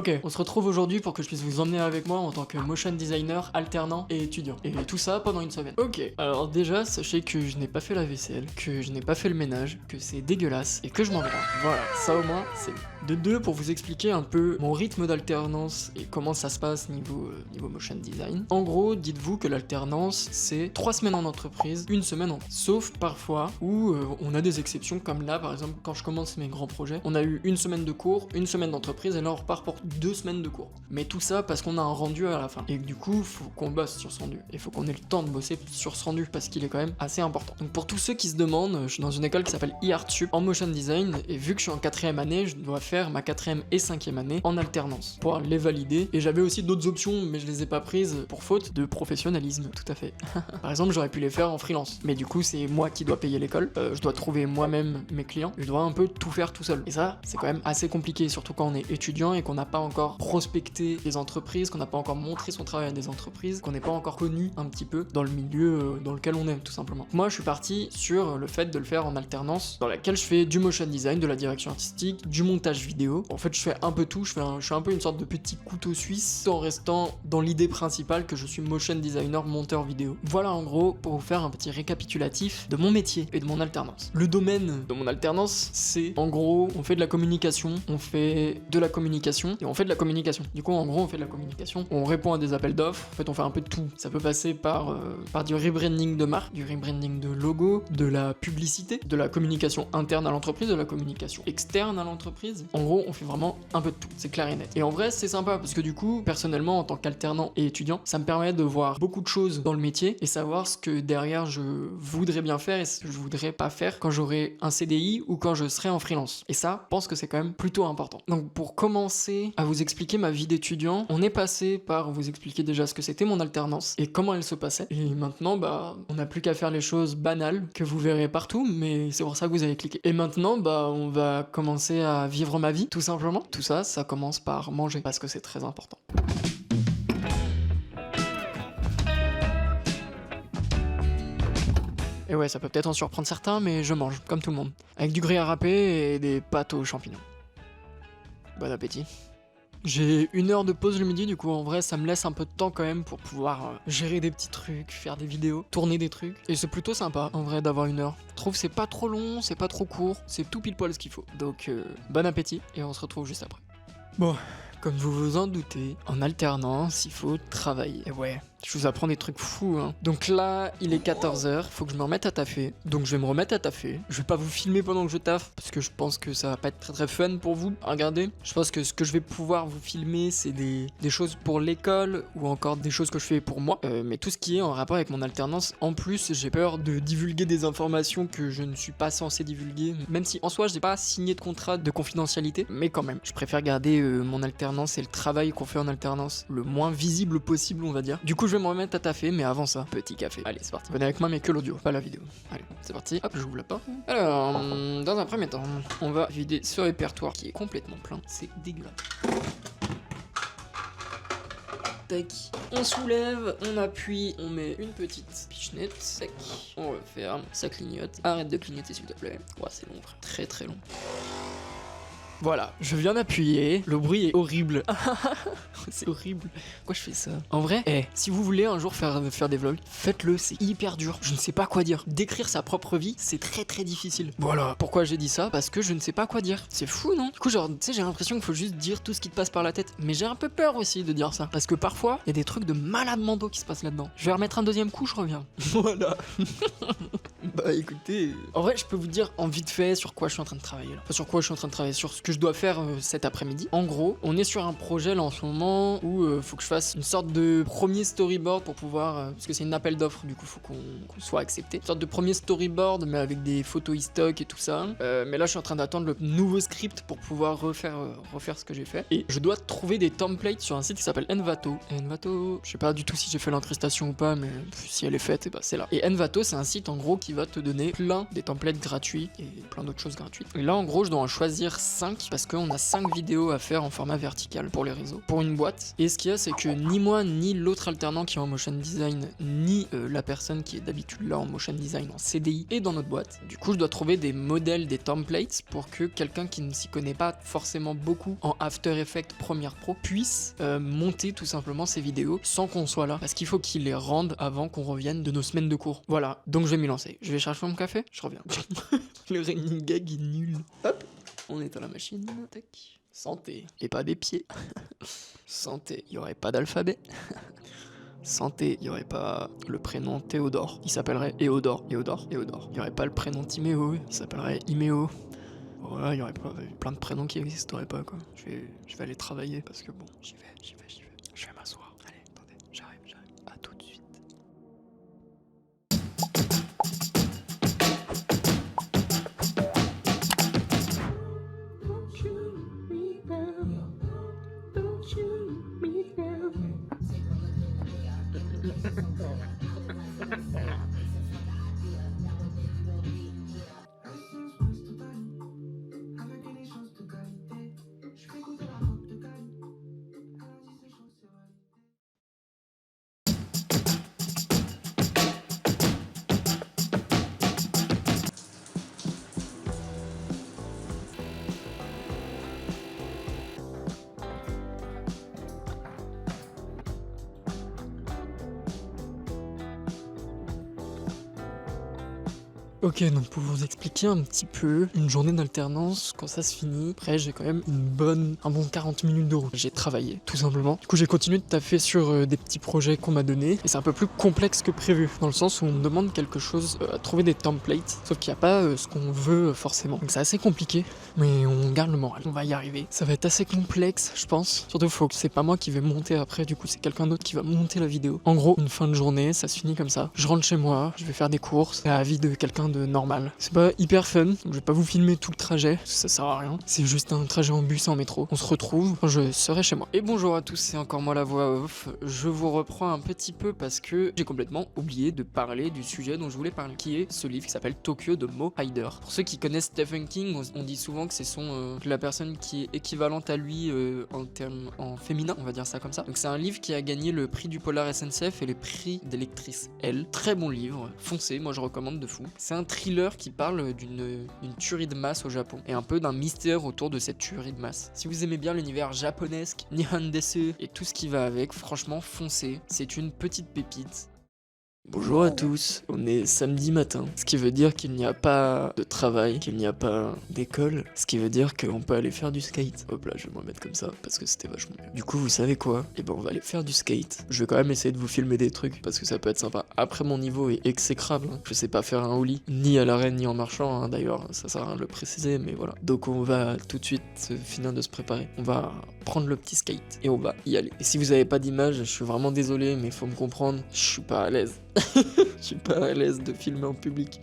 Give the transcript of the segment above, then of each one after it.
Ok, on se retrouve aujourd'hui pour que je puisse vous emmener avec moi en tant que motion designer, alternant et étudiant. Et tout ça pendant une semaine. Ok, alors déjà, sachez que je n'ai pas fait la vaisselle, que je n'ai pas fait le ménage, que c'est dégueulasse et que je m'en branle. Voilà, ça au moins, c'est de deux pour vous expliquer un peu mon rythme d'alternance et comment ça se passe niveau motion design. En gros, dites-vous que l'alternance, c'est 3 semaines en entreprise, 1 semaine en... Sauf parfois où on a des exceptions, comme là, par exemple, quand je commence mes grands projets, on a eu 1 semaine de cours, 1 semaine d'entreprise, et là on repart pour 2 semaines de cours. Mais tout ça parce qu'on a un rendu à la fin. Et du coup, faut qu'on bosse sur ce rendu. Et faut qu'on ait le temps de bosser sur ce rendu, parce qu'il est quand même assez important. Donc pour tous ceux qui se demandent, je suis dans une école qui s'appelle eArtSup en motion design, et vu que je suis en 4ème année, je dois faire ma 4ème et 5ème année en alternance, pour les valider. Et j'avais aussi d'autres options, mais je les ai pas prises pour faute de professionnalisme, tout à fait. Par exemple, j'aurais pu les faire en freelance. Mais du coup, c'est moi qui dois payer l'école, je dois trouver moi-même mes clients, je dois un peu tout faire tout seul. Et ça, c'est quand même assez compliqué, surtout quand on est étudiant et qu'on n'a pas encore prospecté des entreprises, qu'on n'a pas encore montré son travail à des entreprises, qu'on n'est pas encore connu un petit peu dans le milieu dans lequel on est, tout simplement. Moi, je suis parti sur le fait de le faire en alternance, dans laquelle je fais du motion design, de la direction artistique, du montage vidéo. En fait, je fais un peu tout, je suis un peu une sorte de petit couteau suisse, en restant dans l'idée principale que je suis motion designer, monteur vidéo. Voilà en gros, pour vous faire un petit récapitulatif de mon métier et de mon alternance. Le domaine de mon alternance, c'est en gros, on fait de la communication, on fait de la communication, et on fait de la communication. Du coup, en gros, on fait de la communication, on répond à des appels d'offres, en fait, on fait un peu de tout. Ça peut passer par du rebranding de marque, du rebranding de logo, de la publicité, de la communication interne à l'entreprise, de la communication externe à l'entreprise. En gros, on fait vraiment un peu de tout, c'est clair et net. Et en vrai, c'est sympa, parce que du coup, personnellement, en tant qu'alternant et étudiant, ça me permet de voir beaucoup de choses dans le métier, et savoir ce que derrière je voudrais bien faire et ce que je voudrais pas faire quand j'aurai un CDI ou quand je serai en freelance. Et ça, je pense que c'est quand même plutôt important. Donc pour commencer à vous expliquer ma vie d'étudiant, on est passé par vous expliquer déjà ce que c'était mon alternance et comment elle se passait. Et maintenant, on n'a plus qu'à faire les choses banales que vous verrez partout, mais c'est pour ça que vous avez cliqué. Et maintenant, on va commencer à vivre ma vie, tout simplement. Tout ça, ça commence par manger, parce que c'est très important. Et ouais, ça peut peut-être en surprendre certains, mais je mange, comme tout le monde. Avec du gruyère râpé et des pâtes aux champignons. Bon appétit. J'ai 1 heure de pause le midi, du coup en vrai ça me laisse un peu de temps quand même pour pouvoir gérer des petits trucs, faire des vidéos, tourner des trucs. Et c'est plutôt sympa en vrai d'avoir 1 heure. Je trouve que c'est pas trop long, c'est pas trop court, c'est tout pile poil ce qu'il faut. Donc bon appétit et on se retrouve juste après. Bon, comme vous vous en doutez, en alternance il faut travailler. Et ouais, je vous apprends des trucs fous, hein. Donc là, il est 14h, faut que je me remette à taffer. Donc je vais me remettre à taffer. Je vais pas vous filmer pendant que je taffe, parce que je pense que ça va pas être très très fun pour vous à regarder. Je pense que ce que je vais pouvoir vous filmer, c'est des choses pour l'école, ou encore des choses que je fais pour moi. Mais tout ce qui est en rapport avec mon alternance, en plus, j'ai peur de divulguer des informations que je ne suis pas censé divulguer. Même si en soi, j'ai pas signé de contrat de confidentialité, mais quand même. Je préfère garder mon alternance et le travail qu'on fait en alternance le moins visible possible, on va dire. Du coup, je vais me remettre à taffer, mais avant ça, petit café. Allez, c'est parti. Venez avec moi, mais que l'audio, pas la vidéo. Allez, c'est parti. Hop, j'ouvre la porte. Alors, dans un premier temps, on va vider ce répertoire qui est complètement plein. C'est dégueulasse. Tac. On soulève, on appuie, on met une petite pichenette, sec. On referme, ça clignote. Arrête de clignoter s'il te plaît. Ouais, c'est long, frère. Très très long. Voilà, je viens d'appuyer, le bruit est horrible. C'est horrible. Pourquoi je fais ça? En vrai, si vous voulez un jour faire des vlogs, faites-le, c'est hyper dur. Je ne sais pas quoi dire. Décrire sa propre vie, c'est très très difficile. Voilà. Pourquoi j'ai dit ça? Parce que je ne sais pas quoi dire. C'est fou, non? Du coup, genre, tu sais, j'ai l'impression qu'il faut juste dire tout ce qui te passe par la tête. Mais j'ai un peu peur aussi de dire ça. Parce que parfois, il y a des trucs de malade mentaux qui se passent là-dedans. Je vais remettre un deuxième coup, je reviens. Voilà. Bah écoutez, en vrai je peux vous dire en vite fait sur quoi je suis en train de travailler là. Enfin, sur quoi je suis en train de travailler, sur ce que je dois faire cet après-midi. En gros, on est sur un projet là en ce moment où faut que je fasse une sorte de premier storyboard pour pouvoir, parce que c'est une appel d'offres, du coup faut qu'on soit accepté. Une sorte de premier storyboard mais avec des photos e-stock et tout ça. Mais là je suis en train d'attendre le nouveau script pour pouvoir refaire ce que j'ai fait. Et je dois trouver des templates sur un site qui s'appelle Envato. Et Envato, je sais pas du tout si j'ai fait l'incrustation ou pas, mais si elle est faite, et bah c'est là. Et Envato c'est un site en gros qui va te donner plein des templates gratuits et plein d'autres choses gratuites. Et là en gros je dois en choisir 5 parce qu'on a 5 vidéos à faire en format vertical pour les réseaux, pour une boîte. Et ce qu'il y a c'est que ni moi ni l'autre alternant qui est en motion design, ni la personne qui est d'habitude là en motion design en CDI est dans notre boîte. Du coup je dois trouver des modèles, des templates pour que quelqu'un qui ne s'y connaît pas forcément beaucoup en After Effects Premiere Pro puisse monter tout simplement ses vidéos sans qu'on soit là, parce qu'il faut qu'il les rende avant qu'on revienne de nos semaines de cours. Voilà, donc je vais m'y lancer. Je vais chercher mon café, je reviens. Le running gag est nul. Hop, on est à la machine, tac. Santé, et pas des pieds. Santé, il y aurait pas d'alphabet. Santé, il y aurait pas le prénom Théodore, il s'appellerait Éodore. Il y aurait pas le prénom Timéo, il s'appellerait Iméo. Voilà, il y aurait plein de prénoms qui n'existeraient pas quoi. Je vais aller travailler parce que bon, j'y vais. Je vais m'asseoir. Allez, attendez, j'arrive. À tout de suite. Ok, donc pour vous expliquer un petit peu, une journée d'alternance, quand ça se finit, après j'ai quand même un bon 40 minutes de route. J'ai travaillé, tout simplement. Du coup j'ai continué de taffer sur des petits projets qu'on m'a donnés, et c'est un peu plus complexe que prévu, dans le sens où on me demande quelque chose, à trouver des templates, sauf qu'il n'y a pas ce qu'on veut forcément. Donc c'est assez compliqué, mais on garde le moral, on va y arriver. Ça va être assez complexe, je pense. Surtout faut que c'est pas moi qui vais monter après, du coup c'est quelqu'un d'autre qui va monter la vidéo. En gros, une fin de journée, ça se finit comme ça. Je rentre chez moi, je vais faire des courses, à l'avis de quelqu'un de normal. C'est pas hyper fun, donc je vais pas vous filmer tout le trajet, parce que ça sert à rien. C'est juste un trajet en bus et en métro. On se retrouve quand je serai chez moi. Et bonjour à tous, c'est encore moi la voix off. Je vous reprends un petit peu parce que j'ai complètement oublié de parler du sujet dont je voulais parler, qui est ce livre qui s'appelle Tokyo de Mo Hyder. Pour ceux qui connaissent Stephen King, on dit souvent que c'est la personne qui est équivalente à lui en féminin, on va dire ça comme ça. Donc c'est un livre qui a gagné le prix du Polar SNCF et le prix d'électrice L. Très bon livre, foncez, moi je recommande de fou. C'est un thriller qui parle d'une tuerie de masse au Japon et un peu d'un mystère autour de cette tuerie de masse. Si vous aimez bien l'univers japonesque, Nihon Desu et tout ce qui va avec, franchement foncez, c'est une petite pépite. Bonjour à tous, on est samedi matin, ce qui veut dire qu'il n'y a pas de travail, qu'il n'y a pas d'école, ce qui veut dire qu'on peut aller faire du skate. Hop là, je vais me remettre comme ça, parce que c'était vachement mieux. Du coup, vous savez quoi? Eh ben on va aller faire du skate. Je vais quand même essayer de vous filmer des trucs, parce que ça peut être sympa. Après, mon niveau est exécrable, hein. Je sais pas faire un ollie, ni à l'arène, ni en marchant, hein. D'ailleurs, ça sert à rien de le préciser, mais voilà. Donc on va tout de suite finir de se préparer. On va prendre le petit skate, et on va y aller. Et si vous avez pas d'image, je suis vraiment désolé, mais faut me comprendre, je suis pas à l'aise. Je suis pas à l'aise de filmer en public.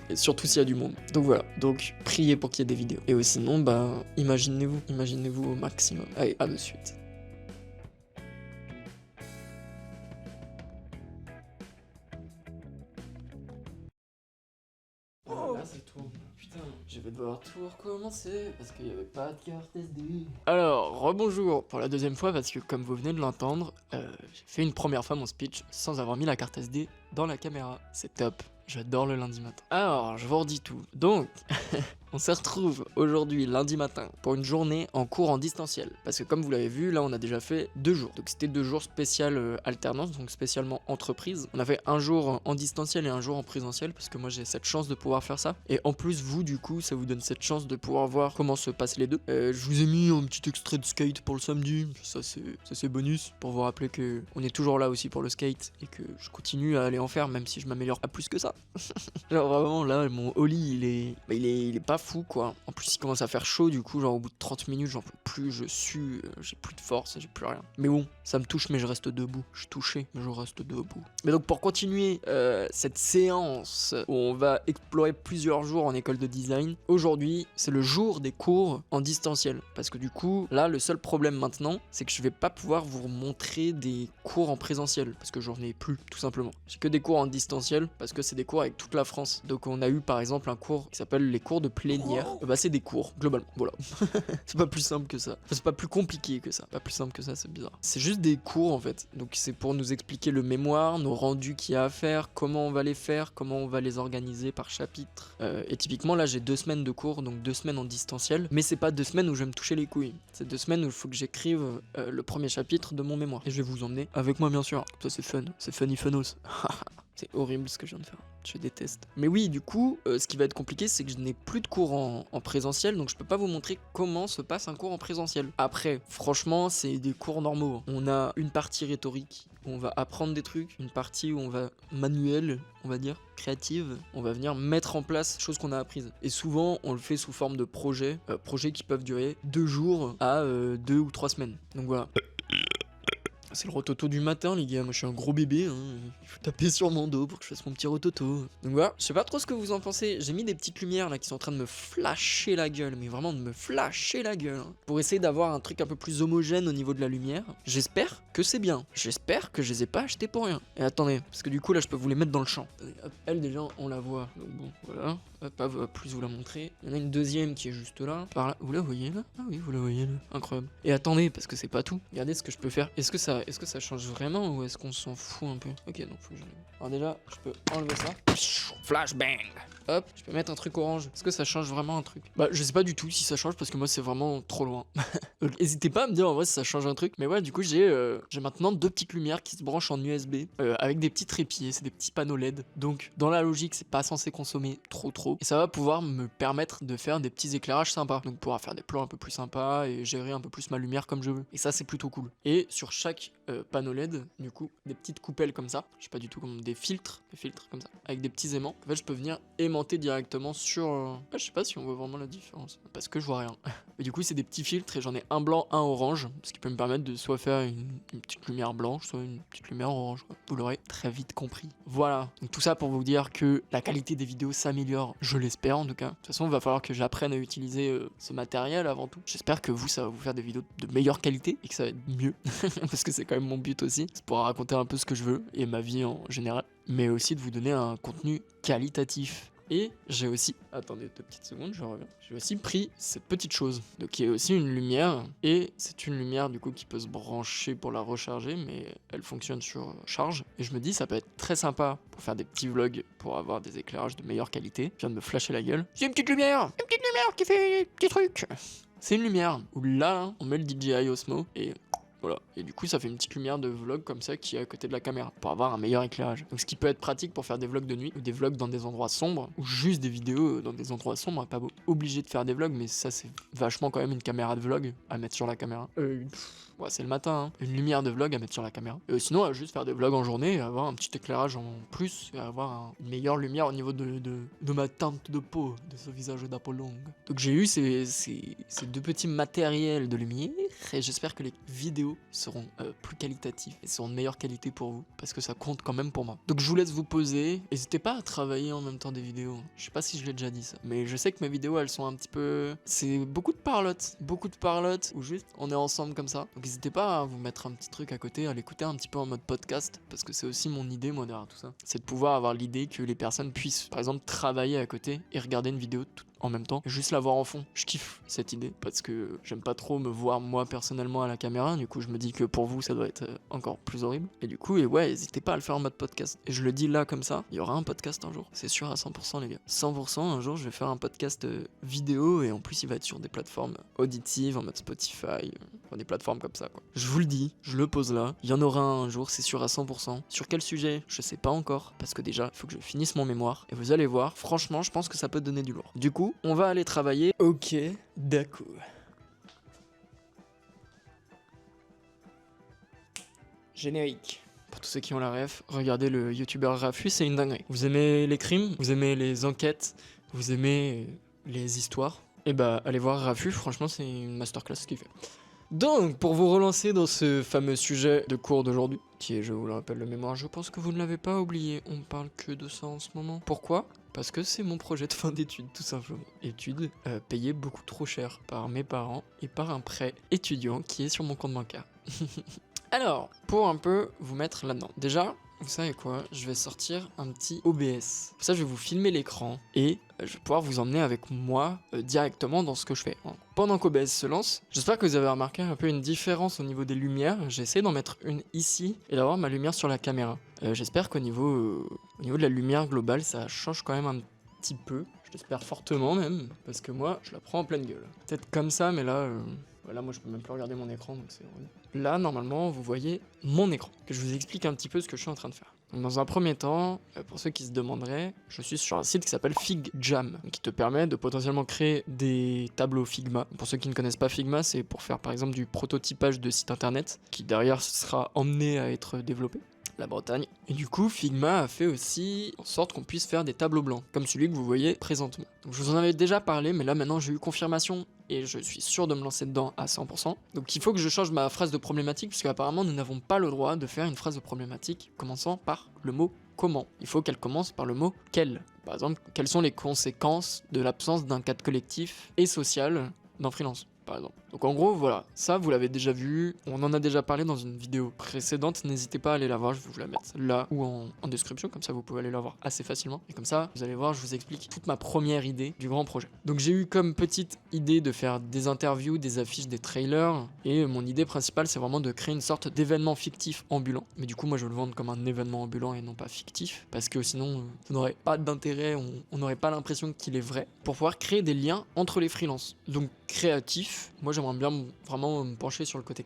Et surtout s'il y a du monde. Donc voilà, donc priez pour qu'il y ait des vidéos. Et sinon, bah, imaginez-vous au maximum. Allez, à de suite. Oh, là, c'est tout. Putain, je vais devoir tout recommencer parce qu'il n'y avait pas de carte SD. Alors, rebonjour pour la deuxième fois parce que comme vous venez de l'entendre, j'ai fait une première fois mon speech sans avoir mis la carte SD dans la caméra. C'est top. J'adore le lundi matin. Alors, je vous redis tout. Donc, on se retrouve aujourd'hui, lundi matin, pour une journée en cours en distanciel. Parce que comme vous l'avez vu, là, on a déjà fait 2 jours. Donc, c'était 2 jours spécial alternance, donc spécialement entreprise. On a fait un jour en distanciel et un jour en présentiel, parce que moi, j'ai cette chance de pouvoir faire ça. Et en plus, vous, du coup, ça vous donne cette chance de pouvoir voir comment se passent les deux. Je vous ai mis un petit extrait de skate pour le samedi. Ça, c'est bonus, pour vous rappeler que on est toujours là aussi pour le skate, et que je continue à aller en faire, même si je m'améliore pas plus que ça. Genre vraiment là mon ollie il est pas fou quoi. En plus il commence à faire chaud du coup, genre au bout de 30 minutes j'en peux plus, je sue, j'ai plus de force, j'ai plus rien. Mais bon, ça me touche mais je reste debout. Je suis touché mais je reste debout. Mais donc pour continuer cette séance où on va explorer plusieurs jours en école de design, aujourd'hui c'est le jour des cours en distanciel. Parce que du coup, là le seul problème maintenant, c'est que je vais pas pouvoir vous montrer des cours en présentiel. Parce que j'en ai plus, tout simplement. J'ai que des cours en distanciel parce que c'est des cours avec toute la France. Donc on a eu par exemple un cours qui s'appelle les cours de plénière. Bah c'est des cours, globalement, voilà. C'est pas plus simple que ça. Enfin, c'est pas plus compliqué que ça. Pas plus simple que ça, c'est bizarre. C'est juste des cours en fait. Donc c'est pour nous expliquer le mémoire, nos rendus qu'il y a à faire, comment on va les faire, comment on va les organiser par chapitre. Et typiquement là j'ai 2 semaines de cours, donc 2 semaines en distanciel. Mais c'est pas 2 semaines où je vais me toucher les couilles. C'est 2 semaines où il faut que j'écrive le premier chapitre de mon mémoire. Et je vais vous emmener avec moi bien sûr. Ça c'est fun. C'est funny funos. C'est horrible ce que je viens de faire, je déteste. Mais oui, du coup, ce qui va être compliqué, c'est que je n'ai plus de cours en présentiel, donc je peux pas vous montrer comment se passe un cours en présentiel. Après, franchement, c'est des cours normaux. On a une partie rhétorique, où on va apprendre des trucs, une partie où on va manuel, on va dire, créative, on va venir mettre en place choses qu'on a apprises. Et souvent, on le fait sous forme de projets qui peuvent durer 2 jours à 2 ou 3 semaines. Donc voilà. C'est le rototo du matin les gars, moi je suis un gros bébé, hein. Il faut taper sur mon dos pour que je fasse mon petit rototo. Donc voilà, je sais pas trop ce que vous en pensez, j'ai mis des petites lumières là qui sont en train de me flasher la gueule, mais vraiment de me flasher la gueule, hein, pour essayer d'avoir un truc un peu plus homogène au niveau de la lumière. J'espère que c'est bien, j'espère que je les ai pas achetés pour rien. Et attendez, parce que du coup là je peux vous les mettre dans le champ. Attendez, hop, elle déjà on la voit, donc bon voilà. Hop, elle va plus vous la montrer. Il y en a une deuxième qui est juste là. Par là. Vous la voyez là? Ah oui, vous la voyez là. Incroyable. Et attendez, parce que c'est pas tout. Regardez ce que je peux faire. Est-ce que ça change vraiment ou est-ce qu'on s'en fout un peu? Ok, donc faut que j'enlève. Alors déjà, je peux enlever ça. Flashbang. Hop, je peux mettre un truc orange. Est-ce que ça change vraiment un truc? Bah, je sais pas du tout si ça change parce que moi c'est vraiment trop loin. Donc n'hésitez pas à me dire en vrai si ça change un truc. Mais ouais, du coup, j'ai maintenant 2 petites lumières qui se branchent en USB avec des petits trépieds, c'est des petits panneaux LED. Donc dans la logique, c'est pas censé consommer trop. Et ça va pouvoir me permettre de faire des petits éclairages sympas. Donc pouvoir faire des plans un peu plus sympas et gérer un peu plus ma lumière comme je veux. Et ça, c'est plutôt cool. Et sur chaque panneau LED, du coup, des petites coupelles comme ça. Je sais pas du tout comment, des filtres comme ça, avec des petits aimants. En fait, je peux venir aimanter directement sur. Je sais pas si on voit vraiment la différence, parce que je vois rien. Mais du coup, c'est des petits filtres et j'en ai un blanc, un orange, ce qui peut me permettre de soit faire une petite lumière blanche, soit une petite lumière orange. Vous l'aurez très vite compris. Voilà. Donc tout ça pour vous dire que la qualité des vidéos s'améliore, je l'espère en tout cas. De toute façon, il va falloir que j'apprenne à utiliser ce matériel avant tout. J'espère que vous, ça va vous faire des vidéos de meilleure qualité et que ça va être mieux, parce que c'est quand même mon but aussi. C'est pour raconter un peu ce que je veux et ma vie en général, mais aussi de vous donner un contenu qualitatif. Et j'ai aussi, attendez 2 petites secondes, je reviens. J'ai aussi pris cette petite chose, donc qui est aussi une lumière, et c'est une lumière du coup qui peut se brancher pour la recharger, mais elle fonctionne sur charge. Et je me dis ça peut être très sympa pour faire des petits vlogs, pour avoir des éclairages de meilleure qualité. Je viens de me flasher la gueule. C'est une petite lumière qui fait des petits trucs. C'est une lumière où là, on met le DJI Osmo et voilà, et du coup ça fait une petite lumière de vlog comme ça qui est à côté de la caméra pour avoir un meilleur éclairage. Donc ce qui peut être pratique pour faire des vlogs de nuit ou des vlogs dans des endroits sombres ou juste des vidéos dans des endroits sombres, pas obligé de faire des vlogs, mais ça c'est vachement quand même une caméra de vlog à mettre sur la caméra. Ouais, c'est le matin, hein. Une lumière de vlog à mettre sur la caméra. Sinon, à juste faire des vlogs en journée et avoir un petit éclairage en plus et avoir une meilleure lumière au niveau de ma teinte de peau, de ce visage d'Apollon. Donc j'ai eu ces 2 petits matériels de lumière et j'espère que les vidéos seront plus qualitatives et seront de meilleure qualité pour vous parce que ça compte quand même pour moi. Donc je vous laisse vous poser. N'hésitez pas à travailler en même temps des vidéos. Je sais pas si je l'ai déjà dit ça, mais je sais que mes vidéos elles sont un petit peu... C'est beaucoup de parlotte où juste on est ensemble comme ça. Donc n'hésitez pas à vous mettre un petit truc à côté, à l'écouter un petit peu en mode podcast, parce que c'est aussi mon idée, moi, derrière tout ça. C'est de pouvoir avoir l'idée que les personnes puissent, par exemple, travailler à côté et regarder une vidéo en même temps, et juste la voir en fond. Je kiffe cette idée, parce que j'aime pas trop me voir moi personnellement à la caméra, du coup je me dis que pour vous ça doit être encore plus horrible. Et du coup, ouais, n'hésitez pas à le faire en mode podcast. Et je le dis là comme ça, il y aura un podcast un jour, c'est sûr à 100% les gars. 100% un jour je vais faire un podcast vidéo, et en plus il va être sur des plateformes auditives, en mode Spotify, des plateformes comme ça quoi. Je vous le dis, je le pose là, il y en aura un jour, c'est sûr à 100%. Sur quel sujet? Je sais pas encore, parce que déjà, il faut que je finisse mon mémoire, et vous allez voir, franchement, je pense que ça peut donner du lourd. Du coup, on va aller travailler. Ok, d'accord. Générique. Pour tous ceux qui ont la ref, regardez le youtubeur Rafus, c'est une dinguerie. Vous aimez les crimes, vous aimez les enquêtes, vous aimez les histoires, et bah allez voir Rafu, franchement c'est une masterclass ce qu'il fait. Donc, pour vous relancer dans ce fameux sujet de cours d'aujourd'hui, qui est, je vous le rappelle, le mémoire, je pense que vous ne l'avez pas oublié, on parle que de ça en ce moment. Pourquoi ? Parce que c'est mon projet de fin d'études, tout simplement. Études payées beaucoup trop cher par mes parents et par un prêt étudiant qui est sur mon compte bancaire. Alors, pour un peu vous mettre là-dedans. Déjà, vous savez quoi, je vais sortir un petit OBS. Pour ça, je vais vous filmer l'écran et je vais pouvoir vous emmener avec moi directement dans ce que je fais. Pendant qu'OBS se lance, j'espère que vous avez remarqué un peu une différence au niveau des lumières. J'ai essayé d'en mettre une ici et d'avoir ma lumière sur la caméra. J'espère qu'au niveau de la lumière globale, ça change quand même un petit peu. Je l'espère fortement même, parce que moi, je la prends en pleine gueule. Peut-être comme ça, mais là... Voilà, moi je peux même plus regarder mon écran, donc c'est horrible. Là, normalement, vous voyez mon écran, que je vous explique un petit peu ce que je suis en train de faire. Donc, dans un premier temps, pour ceux qui se demanderaient, je suis sur un site qui s'appelle FigJam, qui te permet de potentiellement créer des tableaux Figma. Pour ceux qui ne connaissent pas Figma, c'est pour faire par exemple du prototypage de site internet, qui derrière sera emmené à être développé. La Bretagne. Et du coup, Figma a fait aussi en sorte qu'on puisse faire des tableaux blancs, comme celui que vous voyez présentement. Donc, je vous en avais déjà parlé, mais là maintenant j'ai eu confirmation et je suis sûr de me lancer dedans à 100%. Donc il faut que je change ma phrase de problématique, puisque apparemment nous n'avons pas le droit de faire une phrase de problématique commençant par le mot comment. Il faut qu'elle commence par le mot quel. Par exemple, quelles sont les conséquences de l'absence d'un cadre collectif et social dans freelance, par exemple. Donc en gros, voilà, ça vous l'avez déjà vu, on en a déjà parlé dans une vidéo précédente, n'hésitez pas à aller la voir, je vais vous la mettre là ou en description, comme ça vous pouvez aller la voir assez facilement. Et comme ça, vous allez voir, je vous explique toute ma première idée du grand projet. Donc j'ai eu comme petite idée de faire des interviews, des affiches, des trailers, et mon idée principale c'est vraiment de créer une sorte d'événement fictif ambulant. Mais du coup moi je veux le vendre comme un événement ambulant et non pas fictif, parce que sinon ça n'aurait pas d'intérêt, on n'aurait pas l'impression qu'il est vrai, pour pouvoir créer des liens entre les freelances. Donc créatif, moi j'aimerais bien vraiment me pencher sur le côté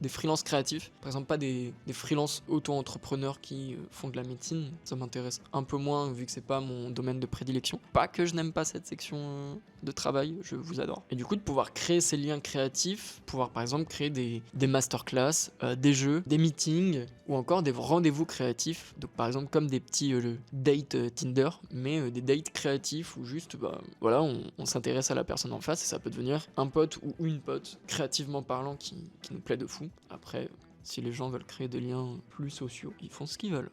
des freelances créatifs. Par exemple, pas des freelances auto-entrepreneurs qui font de la médecine. Ça m'intéresse un peu moins vu que c'est pas mon domaine de prédilection. Pas que je n'aime pas cette section de travail, je vous adore. Et du coup, de pouvoir créer ces liens créatifs, pouvoir par exemple créer des masterclass, des jeux, des meetings ou encore des rendez-vous créatifs. Donc par exemple, comme des petits dates Tinder, mais des dates créatifs où juste, voilà, on s'intéresse à la personne en face et ça peut devenir un pote ou une pote, créativement parlant, qui nous plaît de fou. Après, si les gens veulent créer des liens plus sociaux, ils font ce qu'ils veulent.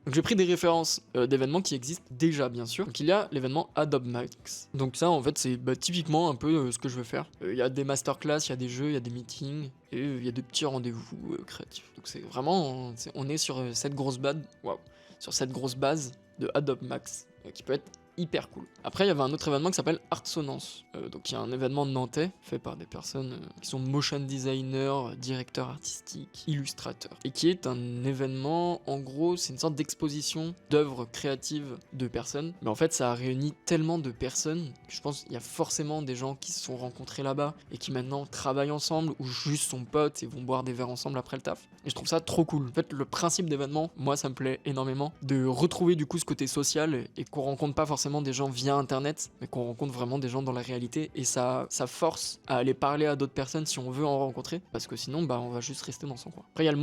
Donc j'ai pris des références d'événements qui existent déjà, bien sûr. Donc il y a l'événement Adobe Max. Donc ça, en fait, c'est typiquement un peu ce que je veux faire. Il y a des masterclass, il y a des jeux, il y a des meetings, et il y a des petits rendez-vous créatifs. Donc c'est vraiment... on est sur cette grosse base... Waouh, sur cette grosse base de Adobe Max, qui peut être hyper cool. Après, il y avait un autre événement qui s'appelle Artsonance. Donc, il y a un événement nantais fait par des personnes qui sont motion designers, directeurs artistiques, illustrateurs. Et qui est un événement, en gros, c'est une sorte d'exposition d'œuvres créatives de personnes. Mais en fait, ça a réuni tellement de personnes que je pense qu'il y a forcément des gens qui se sont rencontrés là-bas et qui maintenant travaillent ensemble ou juste sont potes et vont boire des verres ensemble après le taf. Et je trouve ça trop cool. En fait, le principe d'événement, moi, ça me plaît énormément. De retrouver du coup ce côté social et qu'on rencontre pas forcément des gens via internet, mais qu'on rencontre vraiment des gens dans la réalité, et ça force à aller parler à d'autres personnes si on veut en rencontrer, parce que sinon on va juste rester dans son coin. Après il y a le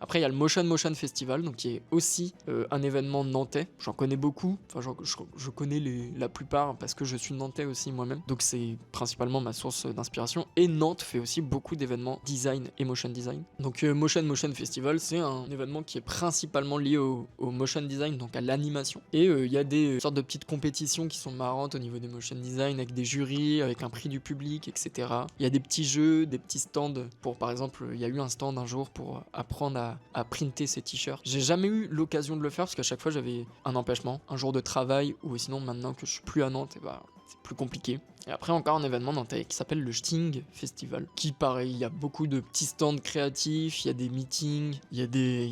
Après, il y a le Motion Festival, donc qui est aussi un événement nantais. J'en connais beaucoup, enfin je connais la plupart parce que je suis nantais aussi moi-même. Donc c'est principalement ma source d'inspiration. Et Nantes fait aussi beaucoup d'événements design et motion design. Donc Motion Festival, c'est un événement qui est principalement lié au motion design, donc à l'animation. Et il y a des sortes de petites compétitions qui sont marrantes au niveau des motion design, avec des jurys, avec un prix du public, etc. Il y a des petits jeux, des petits stands pour, par exemple, il y a eu un stand un jour pour apprendre à printer ses t-shirts. J'ai jamais eu l'occasion de le faire parce qu'à chaque fois j'avais un empêchement, un jour de travail, ou sinon maintenant que je suis plus à Nantes, c'est plus compliqué. Et après encore un événement nantais qui s'appelle le Sting Festival, qui pareil, il y a beaucoup de petits stands créatifs, il y a des meetings, il y a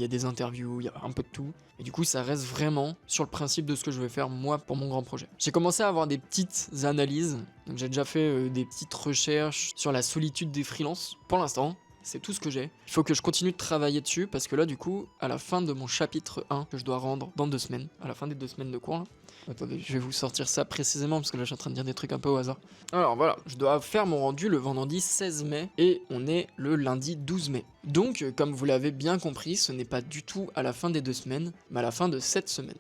des interviews, il y a un peu de tout. Et du coup ça reste vraiment sur le principe de ce que je vais faire moi pour mon grand projet. J'ai commencé à avoir des petites analyses, donc j'ai déjà fait des petites recherches sur la solitude des freelances. Pour l'instant, c'est tout ce que j'ai. Il faut que je continue de travailler dessus parce que là, du coup, à la fin de mon chapitre 1 que je dois rendre dans 2 semaines, à la fin des 2 semaines de cours, là, attendez, je vais vous sortir ça précisément parce que là, je suis en train de dire des trucs un peu au hasard. Alors voilà, je dois faire mon rendu le vendredi 16 mai et on est le lundi 12 mai. Donc, comme vous l'avez bien compris, ce n'est pas du tout à la fin des 2 semaines, mais à la fin de cette semaine.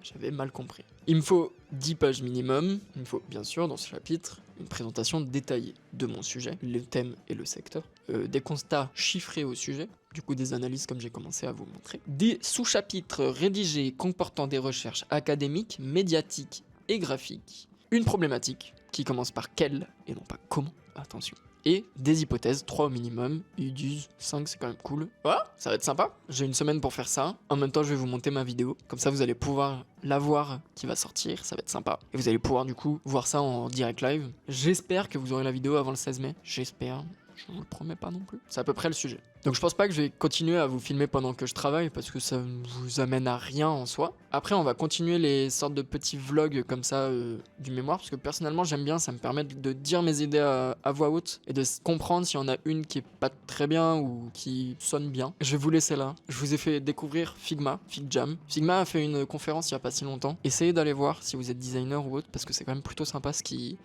J'avais mal compris. Il me faut 10 pages minimum. Il me faut bien sûr dans ce chapitre une présentation détaillée de mon sujet, le thème et le secteur, des constats chiffrés au sujet, du coup des analyses comme j'ai commencé à vous montrer, des sous-chapitres rédigés comportant des recherches académiques, médiatiques et graphiques, une problématique qui commence par quel et non pas comment, attention, et des hypothèses, 3 au minimum, ils disent 5 c'est quand même cool. Voilà, ça va être sympa, j'ai une semaine pour faire ça, en même temps je vais vous monter ma vidéo, comme ça vous allez pouvoir la voir qui va sortir, ça va être sympa, et vous allez pouvoir du coup voir ça en direct live. J'espère que vous aurez la vidéo avant le 16 mai, j'espère, je vous le promets pas non plus, c'est à peu près le sujet. Donc je pense pas que je vais continuer à vous filmer pendant que je travaille parce que ça ne vous amène à rien en soi. Après on va continuer les sortes de petits vlogs comme ça du mémoire parce que personnellement j'aime bien, ça me permet de dire mes idées à voix haute et de comprendre s'il y en a une qui est pas très bien ou qui sonne bien. Je vais vous laisser là. Je vous ai fait découvrir Figma, FigJam. Figma a fait une conférence il y a pas si longtemps. Essayez d'aller voir si vous êtes designer ou autre parce que c'est quand même plutôt sympa ce qu'ils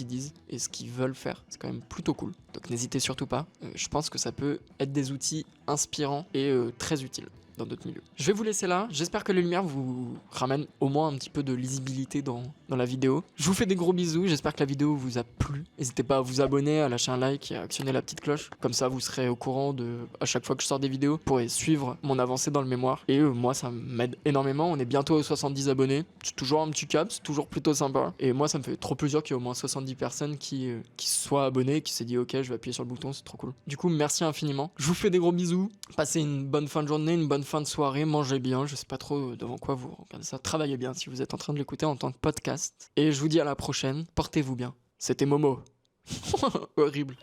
disent et ce qu'ils veulent faire. C'est quand même plutôt cool. Donc n'hésitez surtout pas. Je pense que ça peut être des outils inspirants et très utiles dans d'autres milieux. Je vais vous laisser là, j'espère que les lumières vous ramènent au moins un petit peu de lisibilité dans la vidéo. Je vous fais des gros bisous, j'espère que la vidéo vous a plu. N'hésitez pas à vous abonner, à lâcher un like et à actionner la petite cloche. Comme ça vous serez au courant à chaque fois que je sors des vidéos, vous pourrez suivre mon avancée dans le mémoire. Et moi ça m'aide énormément, on est bientôt aux 70 abonnés. C'est toujours un petit cap, c'est toujours plutôt sympa. Et moi ça me fait trop plaisir qu'il y ait au moins 70 personnes qui soient abonnées, qui s'est dit ok je vais appuyer sur le bouton, c'est trop cool. Du coup merci infiniment, je vous fais des gros bisous, passez une bonne fin de journée, une bonne fin de soirée, mangez bien, je sais pas trop devant quoi vous regardez ça, travaillez bien si vous êtes en train de l'écouter en tant que podcast. Et je vous dis à la prochaine, portez-vous bien. C'était Momo. Horrible.